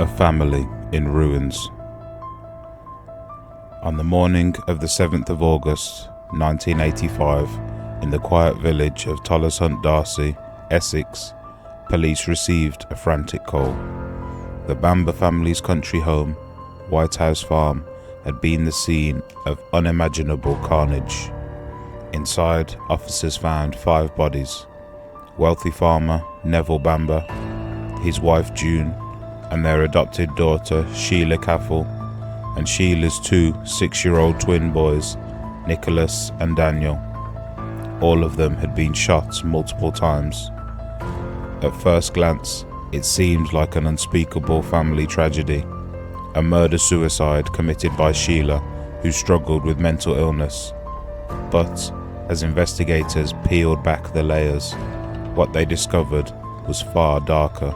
A family in ruins. On the morning of the 7th of August 1985, in the quiet village of Tollershunt-Darcy, Essex, police received a frantic call. The Bamber family's country home, White House Farm, had been the scene of unimaginable carnage. Inside, officers found 5 bodies: wealthy farmer Neville Bamber, his wife June, and their adopted daughter Sheila Caffel, and Sheila's 2 6-year-old twin boys, Nicholas and Daniel. All of them had been shot multiple times. At first glance, it seemed like an unspeakable family tragedy, a murder-suicide committed by Sheila, who struggled with mental illness. But as investigators peeled back the layers, what they discovered was far darker.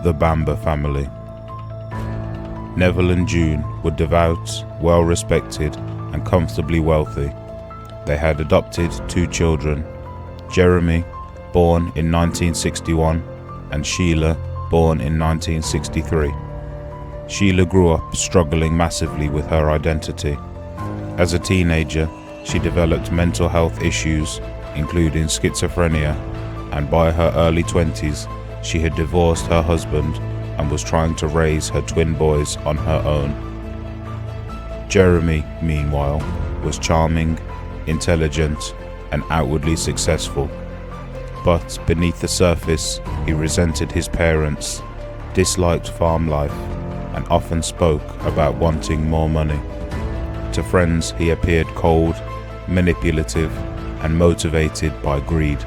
The Bamber family. Neville and June were devout, well-respected, and comfortably wealthy. They had adopted 2 children, Jeremy, born in 1961, and Sheila, born in 1963. Sheila grew up struggling massively with her identity. As a teenager, she developed mental health issues, including schizophrenia, and by her early 20s, she had divorced her husband and was trying to raise her twin boys on her own. Jeremy, meanwhile, was charming, intelligent, and outwardly successful. But beneath the surface, he resented his parents, disliked farm life, and often spoke about wanting more money. To friends, he appeared cold, manipulative, and motivated by greed.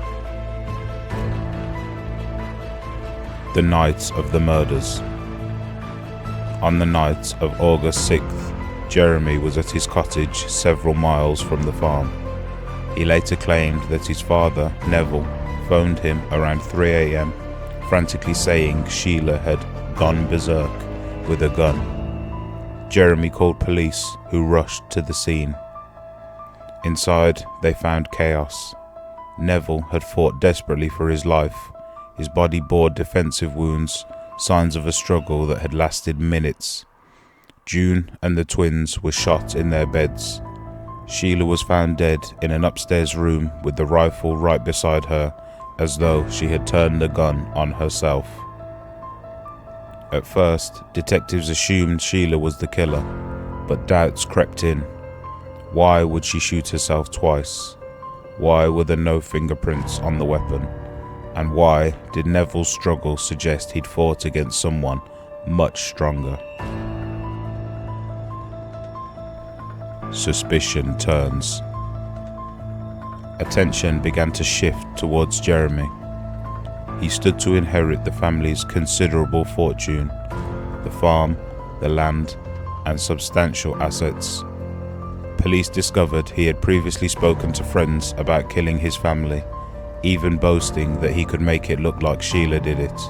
The night of the murders. On the night of August 6th, Jeremy was at his cottage several miles from the farm. He later claimed that his father, Neville, phoned him around 3 a.m, frantically saying Sheila had gone berserk with a gun. Jeremy called police, who rushed to the scene. Inside, they found chaos. Neville had fought desperately for his life. His body bore defensive wounds, signs of a struggle that had lasted minutes. June and the twins were shot in their beds. Sheila was found dead in an upstairs room with the rifle right beside her, as though she had turned the gun on herself. At first, detectives assumed Sheila was the killer, but doubts crept in. Why would she shoot herself twice? Why were there no fingerprints on the weapon? And why did Neville's struggle suggest he'd fought against someone much stronger? Suspicion turns. Attention began to shift towards Jeremy. He stood to inherit the family's considerable fortune, the farm, the land, and substantial assets. Police discovered he had previously spoken to friends about killing his family, even boasting that he could make it look like Sheila did it.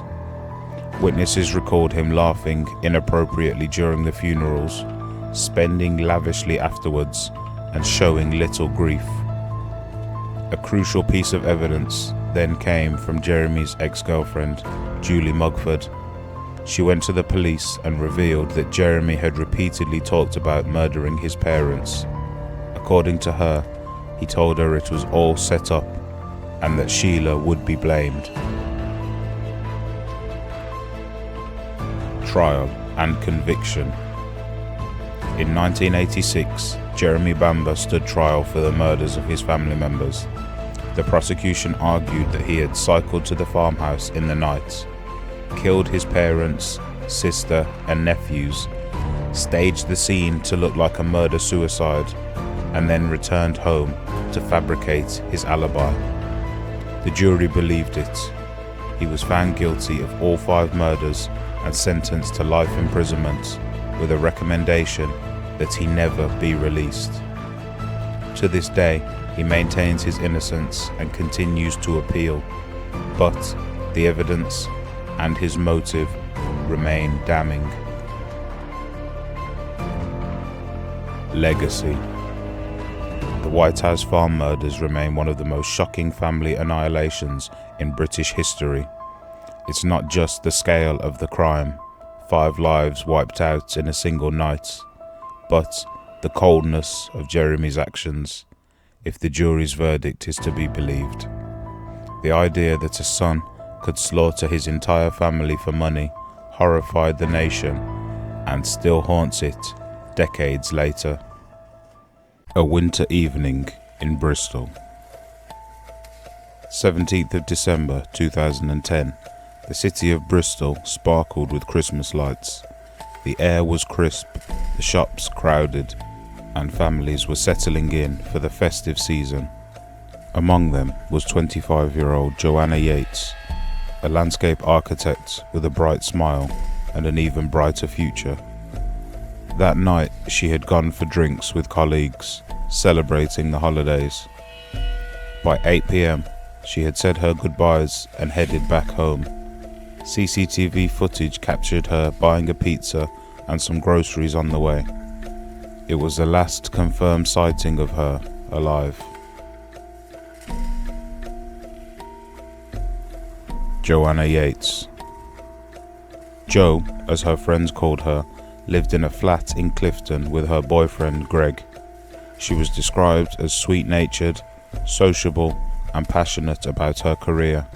Witnesses recalled him laughing inappropriately during the funerals, spending lavishly afterwards, and showing little grief. A crucial piece of evidence then came from Jeremy's ex-girlfriend, Julie Mugford. She went to the police and revealed that Jeremy had repeatedly talked about murdering his parents. According to her, he told her it was all set up and that Sheila would be blamed. Trial and conviction. In 1986, Jeremy Bamber stood trial for the murders of his family members. The prosecution argued that he had cycled to the farmhouse in the night, killed his parents, sister, and nephews, staged the scene to look like a murder-suicide, and then returned home to fabricate his alibi. The jury believed it. He was found guilty of all 5 murders and sentenced to life imprisonment, with a recommendation that he never be released. To this day, he maintains his innocence and continues to appeal, but The evidence and his motive remain damning. Legacy. The White House farm murders remain one of the most shocking family annihilations in British history. It's not just the scale of the crime, 5 lives wiped out in a single night, but the coldness of Jeremy's actions, if the jury's verdict is to be believed. The idea that a son could slaughter his entire family for money horrified the nation and still haunts it decades later. A winter evening in Bristol. 17th of December 2010. The city of Bristol sparkled with Christmas lights. The air was crisp, the shops crowded, and families were settling in for the festive season. Among them was 25-year-old Joanna Yeates, a landscape architect with a bright smile and an even brighter future. That night she had gone for drinks with colleagues, celebrating the holidays. By 8 p.m. she had said her goodbyes and headed back home. CCTV footage captured her buying a pizza and some groceries on the way. It was the last confirmed sighting of her alive. Joanna Yeates. Jo, as her friends called her, lived in a flat in Clifton with her boyfriend Greg. She was described as sweet-natured, sociable, and passionate about her career.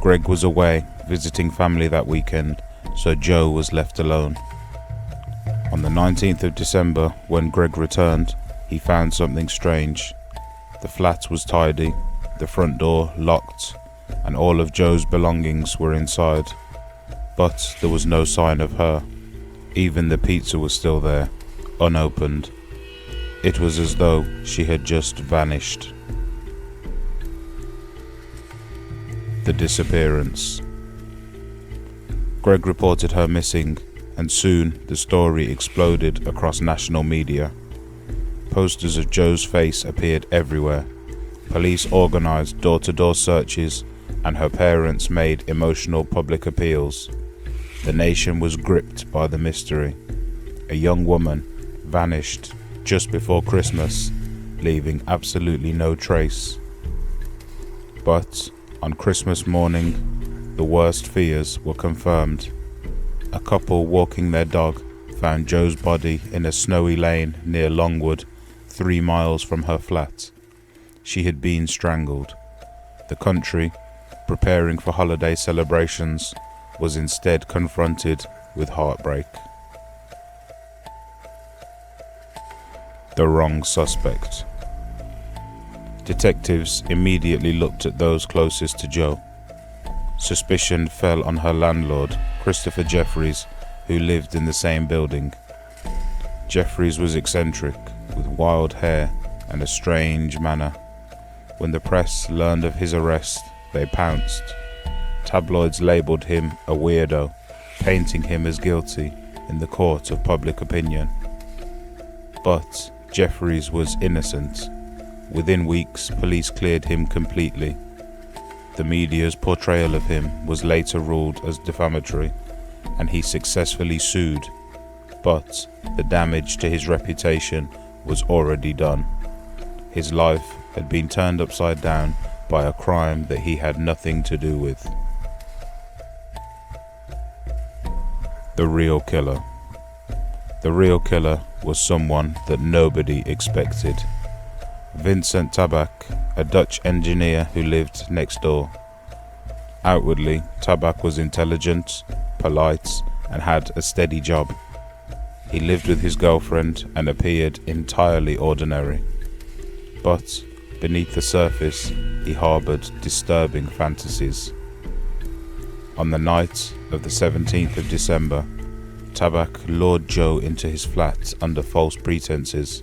Greg was away visiting family that weekend, so Jo was left alone. On the 19th of December, when Greg returned, he found something strange. The flat was tidy, the front door locked, and all of Jo's belongings were inside. But there was no sign of her. Even the pizza was still there, unopened. It was as though she had just vanished. The disappearance. Greg reported her missing, and soon the story exploded across national media. Posters of Jo's face appeared everywhere. Police organized door-to-door searches, and her parents made emotional public appeals. The nation was gripped by the mystery. A young woman vanished just before Christmas, leaving absolutely no trace. But on Christmas morning, the worst fears were confirmed. A couple walking their dog found Jo's body in a snowy lane near Longwood, 3 miles from her flat. She had been strangled. The country, preparing for holiday celebrations, was instead confronted with heartbreak. The wrong suspect. Detectives immediately looked at those closest to Jo. Suspicion fell on her landlord, Christopher Jeffries, who lived in the same building. Jeffries was eccentric, with wild hair and a strange manner. When the press learned of his arrest, they pounced. Tabloids labelled him a weirdo, painting him as guilty in the court of public opinion. But Jeffries was innocent. Within weeks, police cleared him completely. The media's portrayal of him was later ruled as defamatory, and he successfully sued. But the damage to his reputation was already done. His life had been turned upside down by a crime that he had nothing to do with. The real killer. The real killer was someone that nobody expected. Vincent Tabak, a Dutch engineer who lived next door. Outwardly, Tabak was intelligent, polite, and had a steady job. He lived with his girlfriend and appeared entirely ordinary. But beneath the surface, he harbored disturbing fantasies. On the night of the 17th of December, Tabak lured Jo into his flat under false pretenses.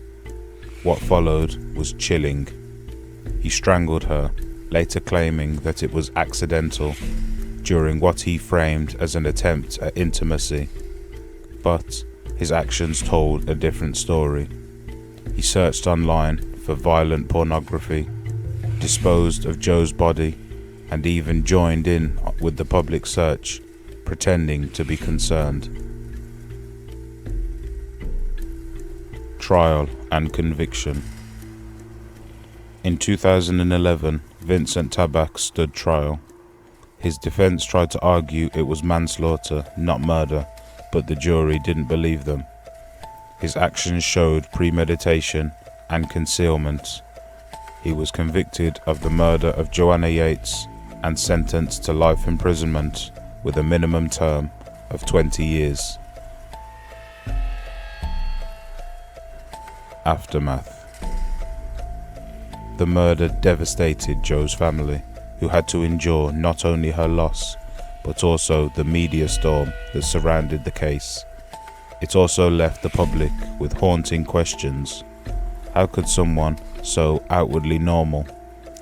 What followed was chilling. He strangled her, later claiming that it was accidental, during what he framed as an attempt at intimacy. But his actions told a different story. He searched online for violent pornography, disposed of Jo's body, and even joined in with the public search, pretending to be concerned. Trial and conviction. In 2011, Vincent Tabak stood trial. His defense tried to argue it was manslaughter, not murder, but the jury didn't believe them. His actions showed premeditation and concealment. He was convicted of the murder of Joanna Yeates and sentenced to life imprisonment with a minimum term of 20 years. Aftermath. The murder devastated Jo's family, who had to endure not only her loss, but also the media storm that surrounded the case. It also left the public with haunting questions. How could someone so outwardly normal,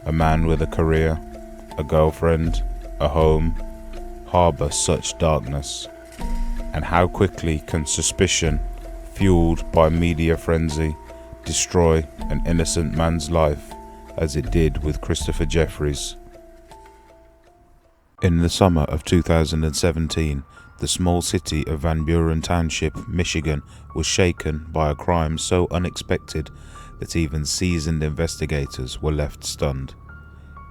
a man with a career, a girlfriend, a home, harbor such darkness? And how quickly can suspicion, fueled by media frenzy, destroy an innocent man's life, as it did with Christopher Jeffries? In the summer of 2017, the small city of Van Buren Township, Michigan, was shaken by a crime so unexpected that even seasoned investigators were left stunned.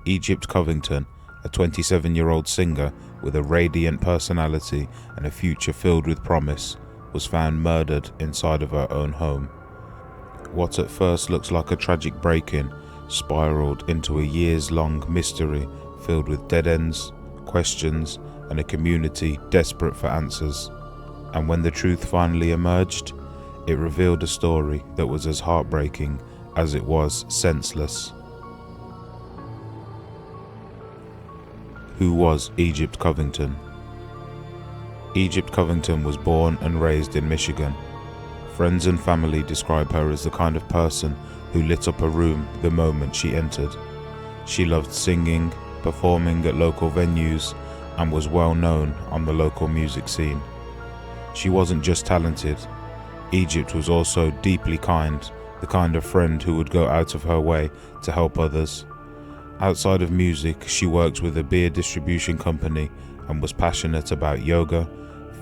Egypt Covington, a 27-year-old singer with a radiant personality and a future filled with promise, was found murdered inside of her own home. What at first looks like a tragic break-in spiraled into a years-long mystery filled with dead ends, questions, and a community desperate for answers. And when the truth finally emerged, it revealed a story that was as heartbreaking as it was senseless. Who was Egypt Covington? Egypt Covington was born and raised in Michigan. Friends and family describe her as the kind of person who lit up a room the moment she entered. She loved singing, performing at local venues, and was well known on the local music scene. She wasn't just talented. Egypt was also deeply kind, the kind of friend who would go out of her way to help others. Outside of music, she worked with a beer distribution company and was passionate about yoga,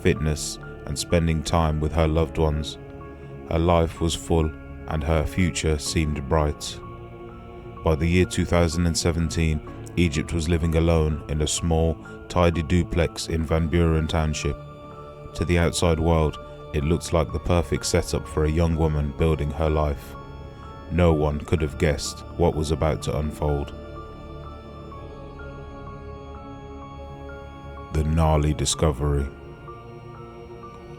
fitness, and spending time with her loved ones. Her life was full and her future seemed bright. By the year 2017, Egypt was living alone in a small, tidy duplex in Van Buren Township. To the outside world, it looked like the perfect setup for a young woman building her life. No one could have guessed what was about to unfold. The gnarly discovery.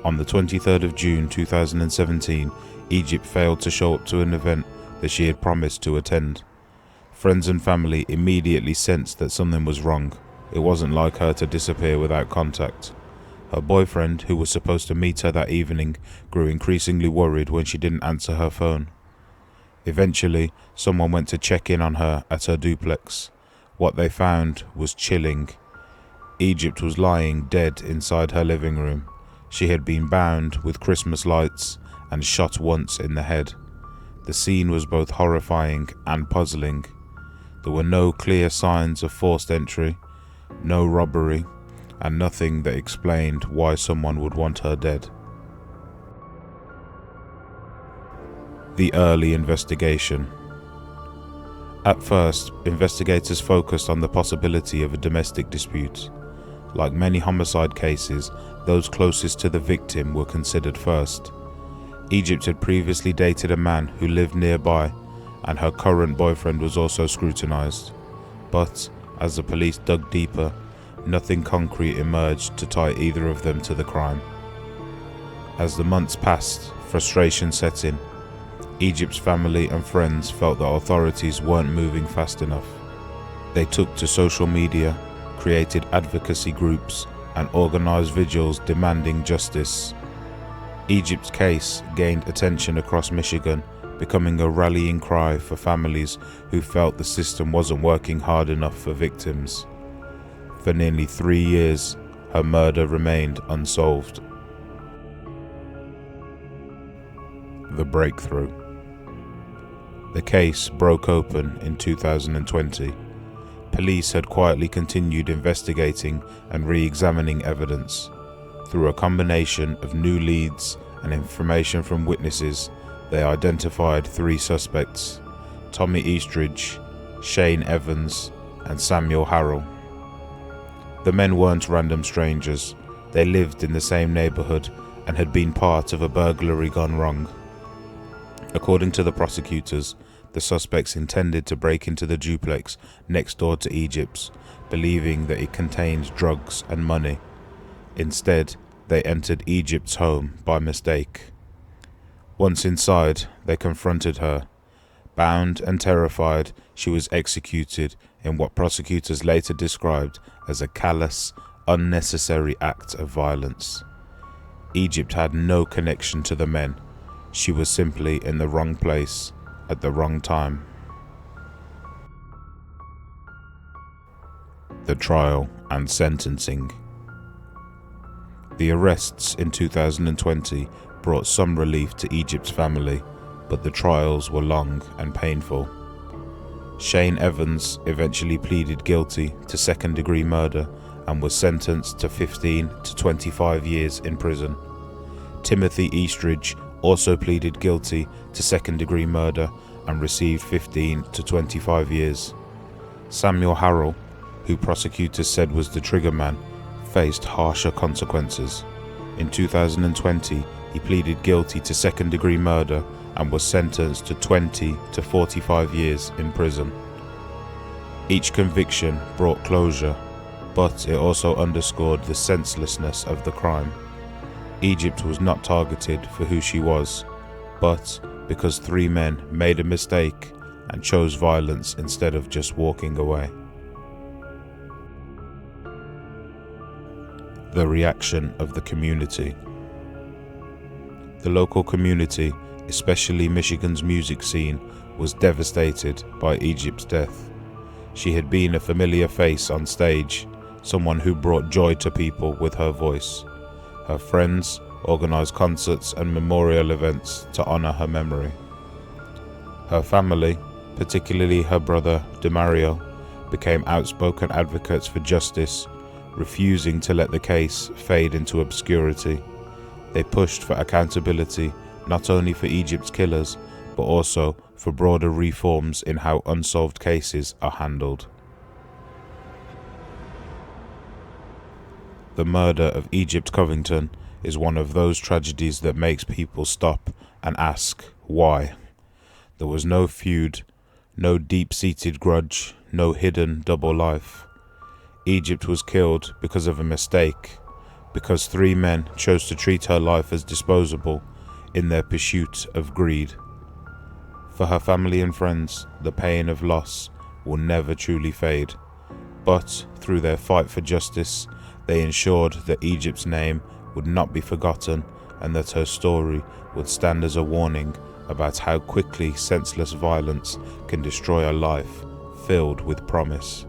On the 23rd of June 2017, Egypt failed to show up to an event that she had promised to attend. Friends and family immediately sensed that something was wrong. It wasn't like her to disappear without contact. Her boyfriend, who was supposed to meet her that evening, grew increasingly worried when she didn't answer her phone. Eventually, someone went to check in on her at her duplex. What they found was chilling. Egypt was lying dead inside her living room. She had been bound with Christmas lights and shot once in the head. The scene was both horrifying and puzzling. There were no clear signs of forced entry, no robbery, and nothing that explained why someone would want her dead. The early investigation. At first, investigators focused on the possibility of a domestic dispute. Like many homicide cases, those closest to the victim were considered first. Egypt had previously dated a man who lived nearby, and her current boyfriend was also scrutinized. But as the police dug deeper, nothing concrete emerged to tie either of them to the crime. As the months passed, frustration set in. Egypt's family and friends felt that authorities weren't moving fast enough. They took to social media, created advocacy groups, and organized vigils demanding justice. Egypt's case gained attention across Michigan, becoming a rallying cry for families who felt the system wasn't working hard enough for victims. For nearly 3 years, her murder remained unsolved. The breakthrough. The case broke open in 2020. Police had quietly continued investigating and re-examining evidence. Through a combination of new leads and information from witnesses, they identified 3 suspects: Tommy Eastridge, Shane Evans, and Samuel Harrell. The men weren't random strangers. They lived in the same neighborhood and had been part of a burglary gone wrong. According to the prosecutors, the suspects intended to break into the duplex next door to Egypt's, believing that it contained drugs and money. Instead, they entered Egypt's home by mistake. Once inside, they confronted her. Bound and terrified, she was executed in what prosecutors later described as a callous, unnecessary act of violence. Egypt had no connection to the men. She was simply in the wrong place at the wrong time. The trial and sentencing. The arrests in 2020 brought some relief to Egypt's family, but the trials were long and painful. Shane Evans eventually pleaded guilty to second-degree murder and was sentenced to 15 to 25 years in prison. Timothy Eastridge also pleaded guilty to second-degree murder and received 15 to 25 years. Samuel Harrell, who prosecutors said was the triggerman, faced harsher consequences. In 2020, he pleaded guilty to second-degree murder and was sentenced to 20 to 45 years in prison. Each conviction brought closure, but it also underscored the senselessness of the crime. Egypt was not targeted for who she was, but because 3 men made a mistake and chose violence instead of just walking away. The reaction of the community. The local community, especially Michigan's music scene, was devastated by Egypt's death. She had been a familiar face on stage, someone who brought joy to people with her voice. Her friends organized concerts and memorial events to honor her memory. Her family, particularly her brother DeMario, became outspoken advocates for justice, refusing to let the case fade into obscurity. They pushed for accountability not only for Egypt's killers, but also for broader reforms in how unsolved cases are handled. The murder of Egypt Covington is one of those tragedies that makes people stop and ask why. There was no feud, no deep-seated grudge, no hidden double life. Egypt was killed because of a mistake, because 3 men chose to treat her life as disposable in their pursuit of greed. For her family and friends, the pain of loss will never truly fade, but through their fight for justice, they ensured that Egypt's name would not be forgotten and that her story would stand as a warning about how quickly senseless violence can destroy a life filled with promise.